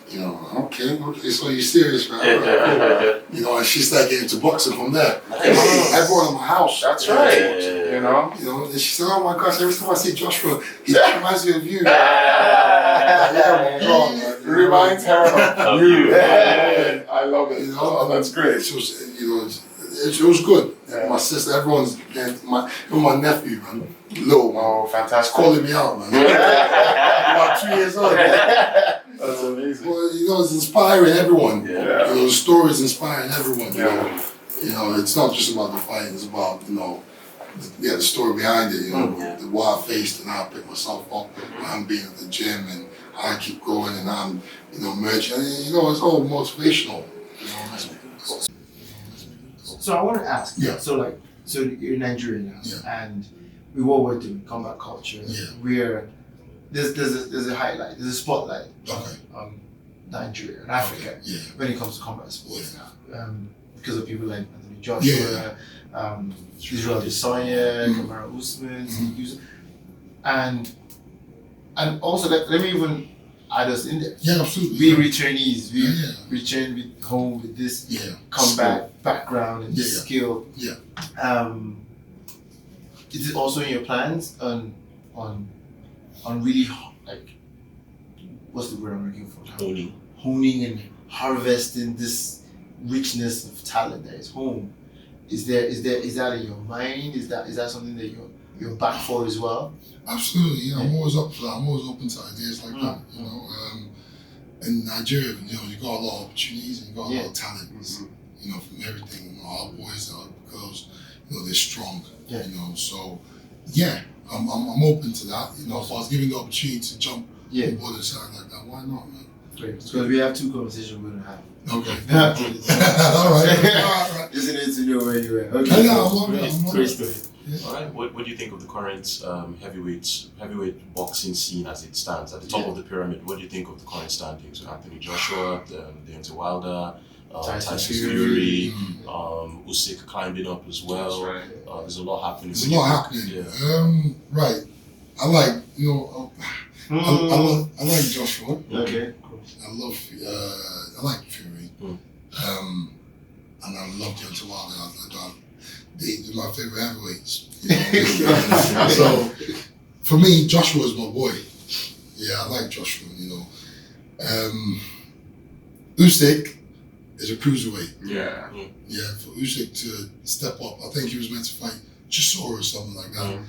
[SPEAKER 4] You know, okay, so you're serious, man. All right, cool. You know, and she started getting into boxing from there.
[SPEAKER 1] Nice.
[SPEAKER 4] I brought her to my house.
[SPEAKER 2] That's right.
[SPEAKER 1] Yeah.
[SPEAKER 2] You know.
[SPEAKER 4] You know, and she said, "Oh my gosh, every time I see Joshua, he reminds me of you."
[SPEAKER 2] It reminds her of you.
[SPEAKER 1] Yeah.
[SPEAKER 2] I love it.
[SPEAKER 4] You know,
[SPEAKER 2] Oh, that's great.
[SPEAKER 4] It was, you know, it was good.
[SPEAKER 2] Yeah.
[SPEAKER 4] My sister, everyone's, even my nephew, man, little man,
[SPEAKER 2] Oh, fantastic.
[SPEAKER 4] calling me out, man. About 2 years old.
[SPEAKER 2] That's amazing.
[SPEAKER 4] Well, you know, it's inspiring everyone.
[SPEAKER 1] Yeah.
[SPEAKER 2] Yeah.
[SPEAKER 4] You know, the story is inspiring everyone.
[SPEAKER 2] Yeah.
[SPEAKER 4] You know, it's not just about the fight. It's about the story behind it. You know, what I faced and how I picked myself up. I'm being at the gym and how I keep going and I'm merging. And, you know, it's all motivational. You know,
[SPEAKER 3] So I want to ask.
[SPEAKER 4] Yeah.
[SPEAKER 3] So you're in Nigeria now,
[SPEAKER 4] Yeah.
[SPEAKER 3] and we what we're doing combat culture.
[SPEAKER 4] Yeah.
[SPEAKER 3] Where there's a highlight, there's a spotlight
[SPEAKER 4] Okay.
[SPEAKER 3] on Nigeria and Africa
[SPEAKER 4] Okay. Yeah.
[SPEAKER 3] when it comes to combat sports now, because of people like Anthony
[SPEAKER 4] Yeah.
[SPEAKER 3] Joshua, Israel Adesanya, Kamaru Usman, and also let me even add us in there.
[SPEAKER 4] Yeah, absolutely.
[SPEAKER 3] We returnees, we
[SPEAKER 4] Yeah.
[SPEAKER 3] return with home with this
[SPEAKER 4] Yeah.
[SPEAKER 3] combat background and this
[SPEAKER 4] Yeah.
[SPEAKER 3] skill.
[SPEAKER 4] Yeah.
[SPEAKER 3] Is it also in your plans on really like what's the word I'm looking for? Honing and harvesting this richness of talent that is home. Is that in your mind? Is that something that you're back for as well?
[SPEAKER 4] Absolutely. You know, I'm always up for that. I'm always open to ideas like that. You know, in Nigeria, you know, you got a lot of opportunities and you got a lot of talent. You know, from everything. You know, our boys, our girls, you know, they're strong.
[SPEAKER 3] Yeah.
[SPEAKER 4] You know, so yeah, I'm open to that. You know, if I was given the opportunity to jump on board and something like that, why not, man?
[SPEAKER 3] Great. Because we have two conversations we're gonna have.
[SPEAKER 4] Okay.
[SPEAKER 3] All
[SPEAKER 4] All right.
[SPEAKER 3] Isn't it to know where you are? Okay.
[SPEAKER 4] Yeah, I love it. I love
[SPEAKER 3] Great
[SPEAKER 4] it.
[SPEAKER 3] stuff.
[SPEAKER 1] All right. What do you think of the current heavyweight boxing scene as it stands at the top of the pyramid? What do you think of the current standings? Anthony Joshua, Deontay Wilder, Tyson Fury, Usyk climbing up as well.
[SPEAKER 2] That's right.
[SPEAKER 1] There's a lot happening.
[SPEAKER 4] There's a lot happening.
[SPEAKER 1] Yeah.
[SPEAKER 4] Right. I like, you know, I like Joshua.
[SPEAKER 3] Okay.
[SPEAKER 4] I like Fury. And I love Deontay Wilder. They're my favorite heavyweights. You know? So for me, Joshua is my boy. Yeah, I like Joshua. You know, Usyk is a cruiserweight.
[SPEAKER 2] Yeah.
[SPEAKER 4] Yeah, for Usyk to step up, I think he was meant to fight Chisora or something like that.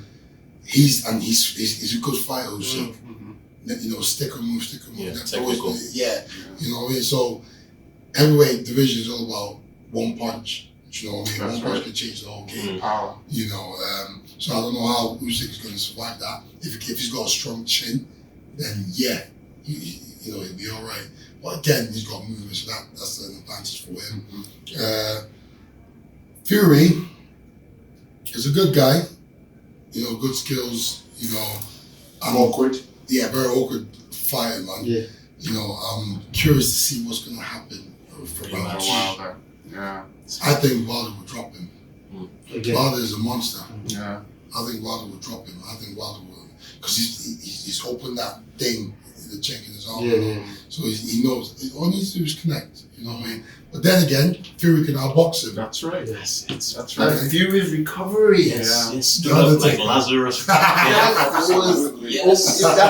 [SPEAKER 4] He's a good fighter, Usyk. You know, sticker move.
[SPEAKER 1] Yeah,
[SPEAKER 4] That's
[SPEAKER 1] technical.
[SPEAKER 4] always, you know what I mean? So heavyweight division is all about one punch. You know what I mean?
[SPEAKER 2] That's
[SPEAKER 4] One punch
[SPEAKER 2] right.
[SPEAKER 4] can change the whole game.
[SPEAKER 2] Power.
[SPEAKER 4] You know, so I don't know how Usyk is going to survive that. If he's got a strong chin, then yeah, you know, he'll be all right. But again, he's got movement, so that's an advantage for him. Fury is a good guy. You know, good skills. You know,
[SPEAKER 3] Awkward.
[SPEAKER 4] Yeah, very awkward fighter, man.
[SPEAKER 3] Yeah.
[SPEAKER 4] You know, I'm curious to see what's going to happen for round two.
[SPEAKER 2] Wilder. Yeah.
[SPEAKER 4] I think Wilder will drop him.
[SPEAKER 3] Again.
[SPEAKER 4] Wilder is a monster.
[SPEAKER 2] Yeah.
[SPEAKER 4] I think Wilder will drop him. I think Wilder will, because he's opened that thing, the chink in his arm.
[SPEAKER 3] Yeah.
[SPEAKER 4] So he knows. All he needs to do is connect. You know what I mean? But then again, Fury can outbox him.
[SPEAKER 2] That's right.
[SPEAKER 1] Yes,
[SPEAKER 2] That's
[SPEAKER 3] And
[SPEAKER 2] right.
[SPEAKER 3] Fury's recovery.
[SPEAKER 1] Yes,
[SPEAKER 2] Yeah.
[SPEAKER 1] stood up like Lazarus.
[SPEAKER 3] If that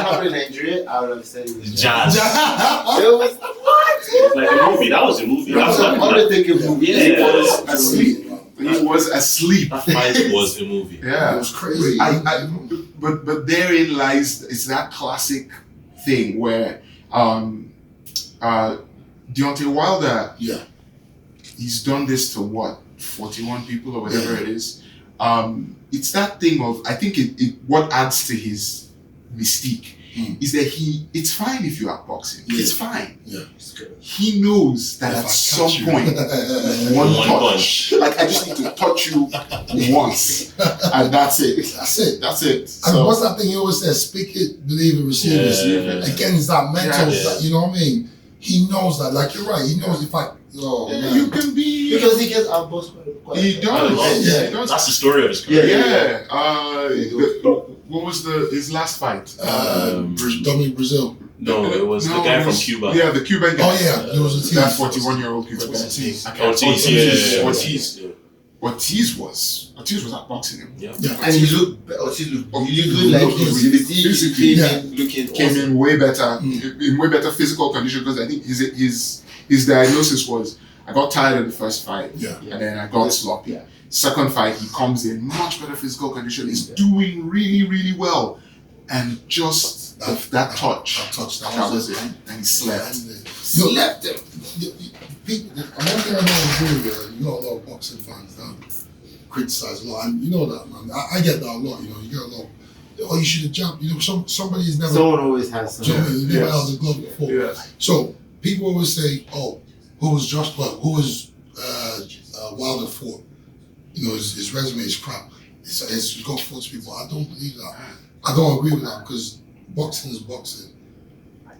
[SPEAKER 3] happened in Nigeria, I would have said it was
[SPEAKER 1] Jazz.
[SPEAKER 3] It was what?
[SPEAKER 1] Like a movie. That was a movie.
[SPEAKER 3] It was an Undertaker movie.
[SPEAKER 1] Yeah.
[SPEAKER 3] It was
[SPEAKER 2] Asleep. He was asleep.
[SPEAKER 1] That fight was a movie.
[SPEAKER 4] It
[SPEAKER 2] Yeah.
[SPEAKER 4] was crazy.
[SPEAKER 2] But therein lies it's that classic thing where Deontay Wilder,
[SPEAKER 4] Yeah.
[SPEAKER 2] he's done this to what, 41 people or whatever it is. It's that thing of, I think what adds to his mystique is that it's fine if you are boxing.
[SPEAKER 4] Yeah.
[SPEAKER 2] It's fine.
[SPEAKER 4] Yeah.
[SPEAKER 2] He knows that
[SPEAKER 4] If
[SPEAKER 2] at
[SPEAKER 4] I
[SPEAKER 2] some
[SPEAKER 4] catch you.
[SPEAKER 2] point, one touch, like I just need to touch you once, and that's it.
[SPEAKER 4] That's it.
[SPEAKER 2] That's it.
[SPEAKER 4] And
[SPEAKER 2] So,
[SPEAKER 4] what's that thing he always says? Speak it, believe it, receive it.
[SPEAKER 1] Yeah.
[SPEAKER 4] Again, it's that mental,
[SPEAKER 1] Yeah.
[SPEAKER 4] you know what I mean? He knows that, like you're right, he knows if I, man.
[SPEAKER 2] you can be.
[SPEAKER 3] Because he gets outboxed quite
[SPEAKER 2] He does.
[SPEAKER 1] Yeah.
[SPEAKER 2] He does.
[SPEAKER 1] That's the story of his career.
[SPEAKER 2] Yeah. what was his last fight?
[SPEAKER 4] Dominic Brazil.
[SPEAKER 1] No, it was the guy from Cuba.
[SPEAKER 2] Yeah, the Cuban guy.
[SPEAKER 4] Oh yeah, there was a team.
[SPEAKER 2] That 41-year-old Cuban guy. Ortiz was outboxing him.
[SPEAKER 1] Yeah.
[SPEAKER 3] And he looked good. Like he
[SPEAKER 2] came in way better, in way better physical condition, because I think his diagnosis was, I got tired of the first fight, and then I got sloppy.
[SPEAKER 3] Yeah.
[SPEAKER 2] Second fight, he comes in much better physical condition. He's doing really, really well, and just that touch, that was it, and he slept.
[SPEAKER 4] You left him. One thing I don't agree with, you know, a lot of boxing fans that criticize a lot, and you know that, man. I get that a lot. You know, you get a lot. Oh, you should have jumped. You know, somebody is never.
[SPEAKER 3] Someone always has some.
[SPEAKER 4] You never held the glove before.
[SPEAKER 2] Yes.
[SPEAKER 4] So people always say, "Oh, who was Wilder fought? You know, his resume is crap. He's got 40 people." I don't believe that. I don't agree with that, because boxing is boxing.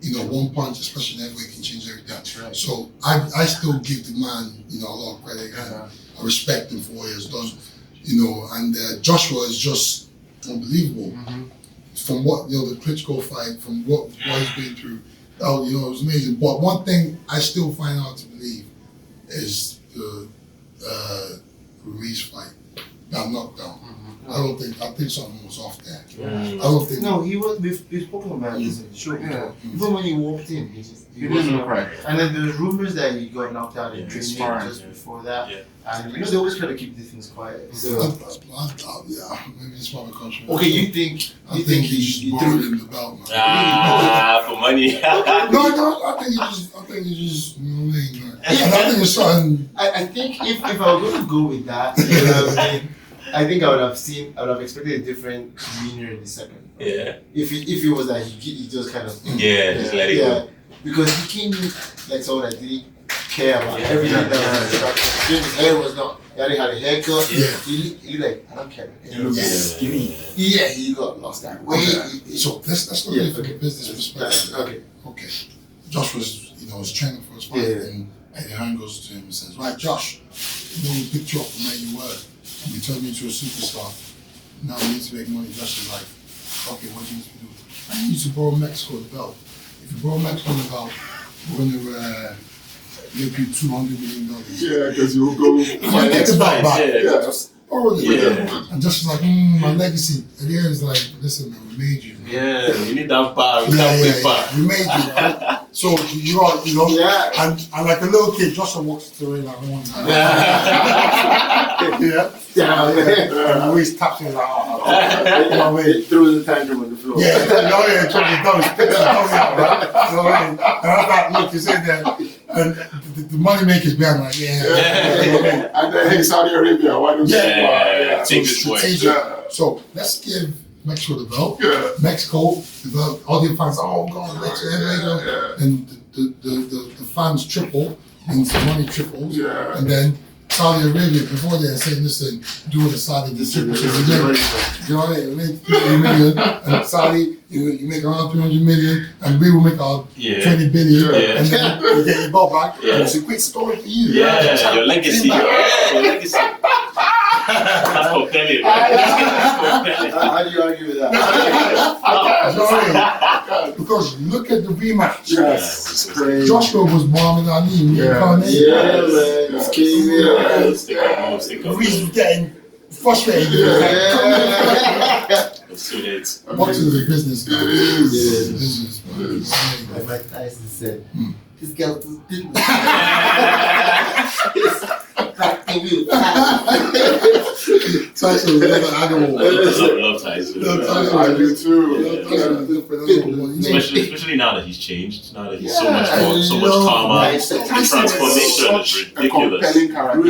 [SPEAKER 4] You know, one punch, especially in heavyweight, can change everything.
[SPEAKER 2] That's right.
[SPEAKER 4] So I still give the man, you know, a lot of credit, and I respect him for what he has done. You know, and Joshua is just unbelievable. From what, you know, the Klitschko fight, from what he's been through, you know, it was amazing. But one thing I still find hard to believe is the Ruiz fight, that knockdown. I think something was off there. I don't think.
[SPEAKER 3] No, he was. We've spoken about this in the show.
[SPEAKER 2] Yeah.
[SPEAKER 3] Even when he walked in, he
[SPEAKER 2] didn't look right.
[SPEAKER 3] And then there's rumors that he got knocked out in training
[SPEAKER 2] sparring,
[SPEAKER 3] just before that.
[SPEAKER 1] Yeah.
[SPEAKER 3] And you know they always try to keep these things quiet. So
[SPEAKER 4] Yeah, maybe it's probably country.
[SPEAKER 3] okay, you think
[SPEAKER 4] he just
[SPEAKER 3] he
[SPEAKER 4] borrowed
[SPEAKER 3] threw?
[SPEAKER 4] him the belt, man.
[SPEAKER 1] For money.
[SPEAKER 4] No, I think he just, you know what I mean? Right? And I think it's something.
[SPEAKER 3] I think if I were going to go with that, you know what I mean, I think I would have expected a different demeanor in the second.
[SPEAKER 1] Yeah.
[SPEAKER 3] If it was that he just kind of
[SPEAKER 1] Just let it go.
[SPEAKER 3] because he came in like someone that didn't care about everything that was instructed. His hair was not. He already had a haircut.
[SPEAKER 1] Yeah.
[SPEAKER 3] He like, I don't care.
[SPEAKER 2] He looked skinny.
[SPEAKER 3] Yeah, he got lost that way.
[SPEAKER 4] So let's look at it from a business perspective. Okay. Josh was training for his fight, and Eddie Hearn goes to him and says, "Right, Josh, we picked you up from where you were. We turned you into a superstar. Now we need to make money just as life. Okay, what do you need to do? I need you to borrow Mexico the belt. If you borrow Mexico the belt, we're going to make you $200 million.
[SPEAKER 2] Yeah, because you'll go
[SPEAKER 4] fight next fight back.
[SPEAKER 2] Yeah.
[SPEAKER 4] Just borrow it. And just like, my legacy. And here is like, listen, man, we made you. Man.
[SPEAKER 1] Yeah, you need that bar.
[SPEAKER 4] We made you, right? So you are, you know, and like a little kid, Joshua walks to the ring like one time. And Luis taps him like, you know what I mean?
[SPEAKER 3] Threw the tantrum on the floor.
[SPEAKER 4] Yeah, trying to dumb, spit his dummy out, right? You know what I mean? And I thought, look, you said that, and the money makers be like, you know what I mean?
[SPEAKER 2] And then, hey, Saudi Arabia, why don't you?
[SPEAKER 1] Take this way.
[SPEAKER 4] So let's give Mexico the belt.
[SPEAKER 2] Yeah.
[SPEAKER 4] Mexico, the belt. All the fans, oh God, Mexico, and the fans triple, means the money triples.
[SPEAKER 2] Yeah.
[SPEAKER 4] And then Saudi Arabia, before they're saying, listen, do what the Saudi did. You know what I mean? We make $3 million, and Saudi, you make around $300 million, and we will make our $20 billion, and then you get your ball back. And it's a great story for you.
[SPEAKER 1] Yeah, your legacy. Your legacy. That's compelling.
[SPEAKER 3] How do you argue with that?
[SPEAKER 4] Because look at the rematch.
[SPEAKER 2] Yes.
[SPEAKER 4] Joshua was Muhammad Ali.
[SPEAKER 3] Man.
[SPEAKER 4] Ruiz was getting frustrated. Boxing is a business.
[SPEAKER 2] It is.
[SPEAKER 4] Business.
[SPEAKER 3] Like Mike Tyson said, this girl was didn't.
[SPEAKER 4] Tyson was another animal.
[SPEAKER 1] I love Tyson.
[SPEAKER 2] I do too.
[SPEAKER 1] Especially now that he's changed. Now that he's so much calmer. The transformation is ridiculous.
[SPEAKER 2] A compelling character.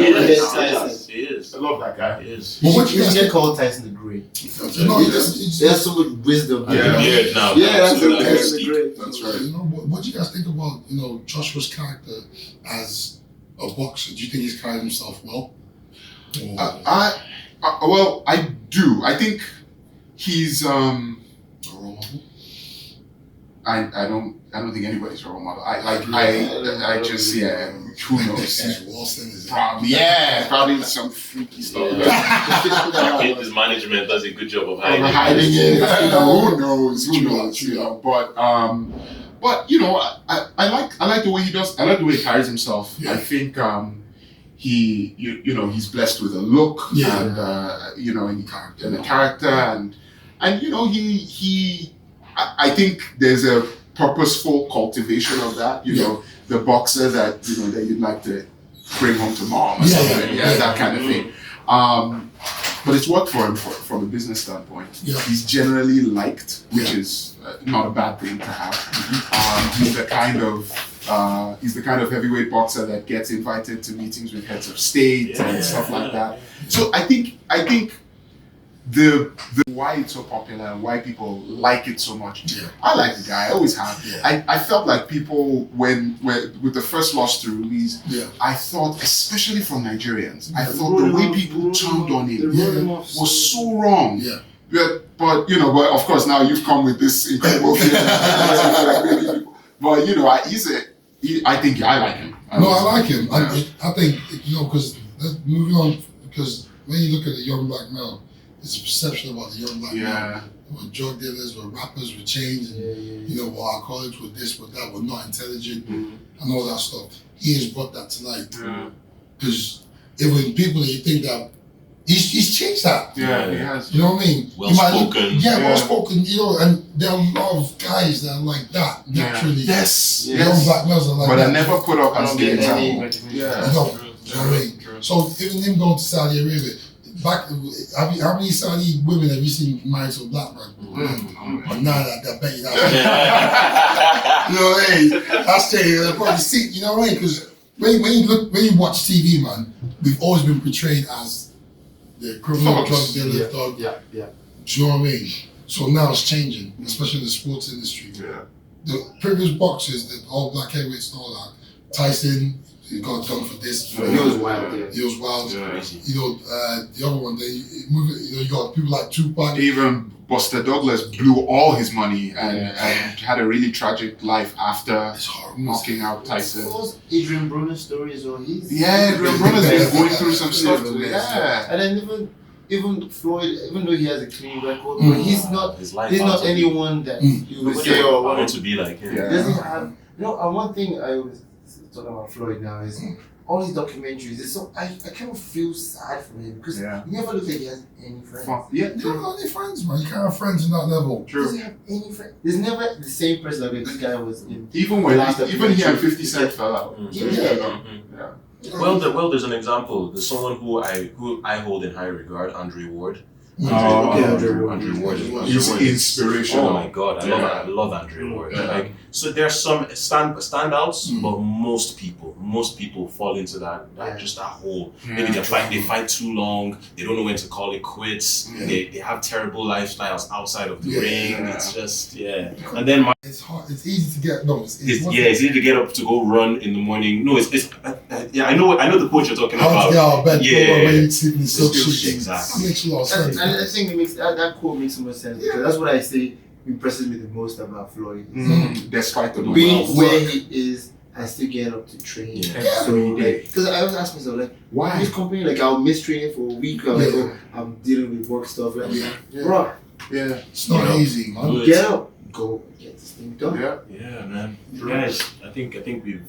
[SPEAKER 1] He is.
[SPEAKER 2] I love that guy.
[SPEAKER 1] He is.
[SPEAKER 3] But what you get called Tyson the Great?
[SPEAKER 4] No,
[SPEAKER 3] there's so much wisdom.
[SPEAKER 1] Beard now.
[SPEAKER 3] That's
[SPEAKER 1] the
[SPEAKER 3] great.
[SPEAKER 2] That's right.
[SPEAKER 4] You know, what do you guys think about, Joshua's character as a boxer? Do you think he's carried himself well?
[SPEAKER 2] Well, I do. I think he's. I I don't think anybody's a role model. I just who knows? Probably some freaky stuff.
[SPEAKER 1] His management does a good job of
[SPEAKER 2] Hiding
[SPEAKER 1] hiding
[SPEAKER 2] it. Who knows? But you know, I like the way he does. I like the way he carries himself.
[SPEAKER 4] Yeah.
[SPEAKER 2] I think he's blessed with a look and and a character and I think there's a purposeful cultivation of that. You know, the boxer that that you'd like to bring home to mom or something. That kind of thing. But it's worked for him from a business standpoint.
[SPEAKER 4] Yeah.
[SPEAKER 2] He's generally liked, which is not a bad thing to have. He's the kind of heavyweight boxer that gets invited to meetings with heads of state and stuff like that. So I think the why it's so popular and why people like it so much.
[SPEAKER 4] Yeah.
[SPEAKER 2] I like the guy. I always have.
[SPEAKER 4] Yeah.
[SPEAKER 2] I felt like people when with the first loss to release.
[SPEAKER 4] Yeah.
[SPEAKER 2] I thought, especially from Nigerians, I thought the way people turned on him was so wrong.
[SPEAKER 4] Yeah.
[SPEAKER 2] But of course now you've come with this incredible feeling. But I think I like him.
[SPEAKER 4] I like him. Yeah. I think because moving on, because when you look at a young black male, it's a perception about the young black male. We're drug dealers, we're rappers, we're chains, and we're alcoholics, we're this, we're that, we're not intelligent, and all that stuff. He has brought that to light. Because even people that you think that he's changed that.
[SPEAKER 2] Yeah, he has.
[SPEAKER 4] You know what I mean?
[SPEAKER 1] Well spoken.
[SPEAKER 4] Well spoken. And there are a lot of guys that are like that naturally.
[SPEAKER 2] Yes.
[SPEAKER 4] Young black males are like that.
[SPEAKER 2] But I never put up as the example.
[SPEAKER 4] You know what I mean? So even him going to Saudi Arabia, how many Saudi women have you seen married to a black man? None I bet you that. You know what I mean? That's changing. Probably see. You know what I mean? Because when you watch TV, man, we've always been portrayed as the criminal drug dealer thug.
[SPEAKER 3] Yeah.
[SPEAKER 4] Do you know what I mean? So now it's changing, especially in the sports industry.
[SPEAKER 2] Yeah.
[SPEAKER 4] The previous boxers, the all black heavyweights and all that, Tyson, he got done for this.
[SPEAKER 3] He was wild.
[SPEAKER 4] He was wild.
[SPEAKER 2] Yeah.
[SPEAKER 4] The other one, you got people like Tupac.
[SPEAKER 2] Even Buster Douglas blew all his money and had a really tragic life after knocking out Tyson.
[SPEAKER 3] Those Adrian Bruner stories or his.
[SPEAKER 2] Adrian Bruner's been going through some stuff too. Yeah.
[SPEAKER 3] And then even Floyd, even though he has a clean record, but he's not anyone that you would say,
[SPEAKER 1] I want to be like him.
[SPEAKER 3] He doesn't have. And one thing I always talk about Floyd now is all these documentaries. It's so I kind of feel sad for him because he never looks like he has any friends.
[SPEAKER 4] You don't have any friends, man. You can't have friends in that level.
[SPEAKER 3] He doesn't have any friends. There's never the same person like this guy was in.
[SPEAKER 2] Even he and 50 Cent fell out.
[SPEAKER 1] Well, there's an example. There's someone who I hold in high regard, Andre Ward.
[SPEAKER 2] Andre Ward. He's inspirational.
[SPEAKER 1] Oh my God, I love Andre Ward. So there's some standouts, but most people fall into that hole. Maybe they fight too long. They don't know when to call it quits. They have terrible lifestyles outside of the ring. It's just And then
[SPEAKER 4] it's hard. It's easy to get. It's
[SPEAKER 1] easy to get up to go run in the morning. No, it's I know the coach you're talking about.
[SPEAKER 4] How to get out of bed, when sleep in the silk sheets.
[SPEAKER 1] Exactly.
[SPEAKER 4] That makes a lot of sense.
[SPEAKER 3] And I think it makes that quote makes so much sense because that's what I say impresses me the most about Floyd.
[SPEAKER 2] Despite the
[SPEAKER 3] being where he is and still getting up to train. So because I always ask myself why this company I'll miss training for a week or I'm dealing with work stuff bro.
[SPEAKER 4] It's not easy, man.
[SPEAKER 3] Get up, go get this thing done.
[SPEAKER 1] Yeah, man. Guys, I think we've.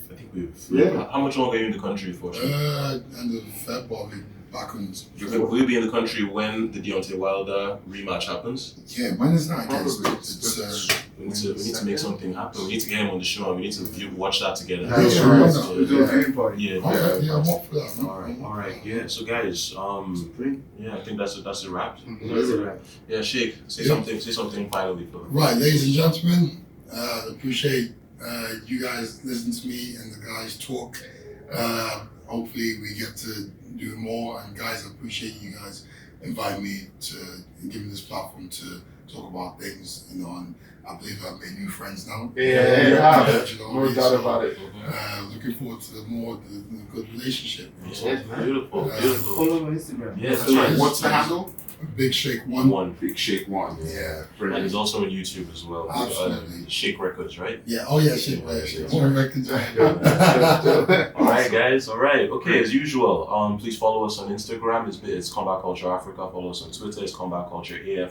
[SPEAKER 1] How much longer are you in the country for?
[SPEAKER 4] End of February. Back on.
[SPEAKER 1] Will you be in the country when the Deontay Wilder rematch happens?
[SPEAKER 4] Yeah, when is that?
[SPEAKER 1] We need to make something happen. We need to get him on the show and we need to watch that together.
[SPEAKER 3] We do a viewing party.
[SPEAKER 4] I'm up for that, man.
[SPEAKER 1] All right. Yeah. So guys, I think that's a wrap.
[SPEAKER 3] That's a wrap.
[SPEAKER 1] Yeah, Sheikh, say something finally.
[SPEAKER 4] Right, ladies and gentlemen, appreciate you guys listening to me and the guys talk. Hopefully we get to do more, and guys, I appreciate you guys inviting me to give me this platform to talk about things, and I believe I've made new friends now.
[SPEAKER 2] No doubt about it.
[SPEAKER 4] Looking forward to the good relationship.
[SPEAKER 1] Beautiful.
[SPEAKER 3] Follow me on Instagram.
[SPEAKER 1] Yeah, that's right.
[SPEAKER 2] What's the handle?
[SPEAKER 4] Big Sheikh one.
[SPEAKER 1] One.
[SPEAKER 2] Big Sheikh one.
[SPEAKER 4] Yeah.
[SPEAKER 1] And he's also on YouTube as well.
[SPEAKER 4] Absolutely.
[SPEAKER 1] Sheikh Records, right?
[SPEAKER 4] Yeah. Oh yeah, Sheikh. Yeah, Sheikh. More records.
[SPEAKER 1] All right, guys. All right. Okay, as usual, please follow us on Instagram. It's Combat Culture Africa. Follow us on Twitter. It's Combat Culture AF.